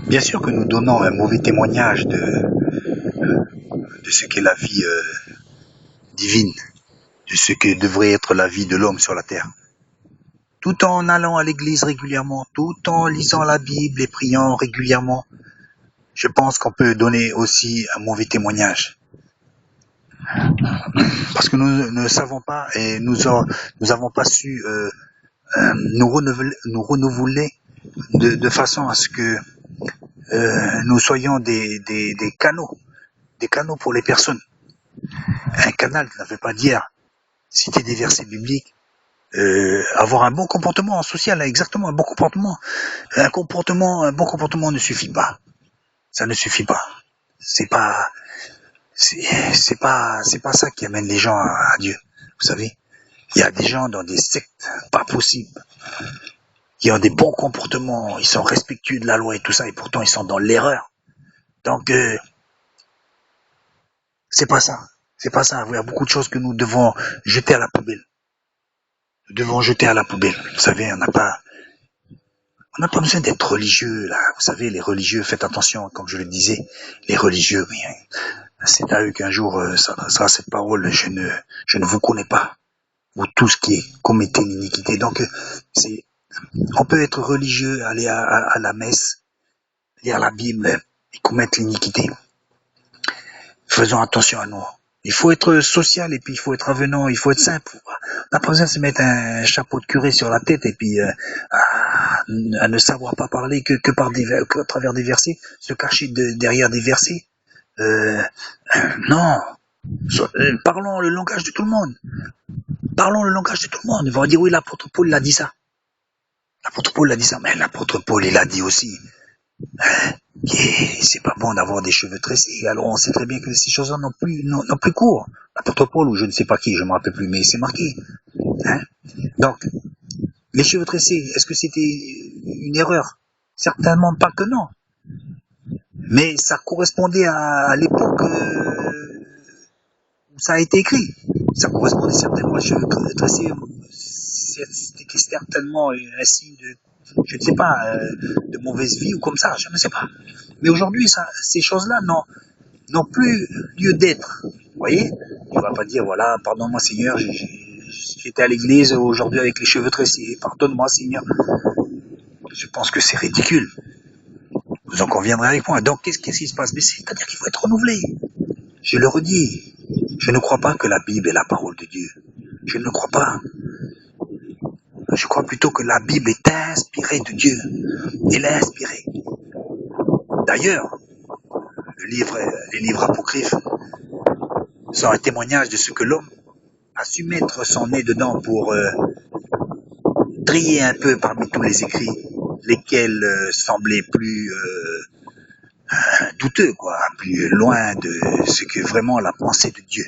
Bien sûr que nous donnons un mauvais témoignage de ce qu'est la vie divine, de ce que devrait être la vie de l'homme sur la terre. Tout en allant à l'église régulièrement, tout en lisant la Bible et priant régulièrement, je pense qu'on peut donner aussi un mauvais témoignage. Parce que nous ne savons pas et nous avons pas su nous renouveler de façon à ce que nous soyons des canaux pour les personnes. Un canal, ça ne veut pas dire citer des versets bibliques, avoir un bon comportement social, exactement, un bon comportement. Un bon comportement ne suffit pas. Ça ne suffit pas. C'est pas, c'est pas ça qui amène les gens à Dieu. Vous savez, il y a des gens dans des sectes, pas possible, qui ont des bons comportements, ils sont respectueux de la loi et tout ça, et pourtant ils sont dans l'erreur. Donc, c'est pas ça. C'est pas ça. Il y a beaucoup de choses que nous devons jeter à la poubelle. Nous devons jeter à la poubelle. Vous savez, on n'a pas besoin d'être religieux, là. Vous savez, les religieux, faites attention, comme je le disais, les religieux, oui, c'est à eux qu'un jour, ça sera cette parole, je ne vous connais pas. Vous tous qui commettez l'iniquité. Donc, on peut être religieux, aller à la messe, lire la Bible et commettre l'iniquité. Faisons attention à nous. Il faut être social et puis il faut être avenant, il faut être simple. On n'a pas besoin de se mettre un chapeau de curé sur la tête et puis à ne savoir pas parler que à travers des versets, se cacher derrière des versets. Non. Parlons le langage de tout le monde. Parlons le langage de tout le monde. On va dire oui, l'apôtre Paul l'a dit ça. L'apôtre Paul l'a dit ça, mais l'apôtre Paul il a dit aussi. C'est pas bon d'avoir des cheveux tressés. Alors on sait très bien que ces choses-là n'ont plus cours. L'apôtre Paul ou je ne sais pas qui, je me rappelle plus, mais c'est marqué. Hein? Donc, les cheveux tressés, est-ce que c'était une erreur? Certainement pas que non. Mais ça correspondait à l'époque où ça a été écrit. Ça correspondait certainement aux cheveux tressés. C'était certainement un signe de, je ne sais pas, de mauvaise vie ou comme ça, je ne sais pas. Mais aujourd'hui, ces choses-là n'ont plus lieu d'être. Vous voyez? On ne va pas dire, voilà, pardonne-moi Seigneur, j'étais à l'église aujourd'hui avec les cheveux tressés, pardonne-moi Seigneur. Je pense que c'est ridicule. Vous en conviendrez avec moi. Donc, qu'est-ce qui se passe? Mais c'est-à-dire qu'il faut être renouvelé. Je le redis. Je ne crois pas que la Bible est la parole de Dieu. Je ne le crois pas. Je crois plutôt que la Bible est inspirée de Dieu. Elle est inspirée. D'ailleurs, les livres apocryphes sont un témoignage de ce que l'homme a su mettre son nez dedans pour trier un peu parmi tous les écrits, lesquels semblaient plus douteux, quoi, plus loin de ce que vraiment la pensée de Dieu.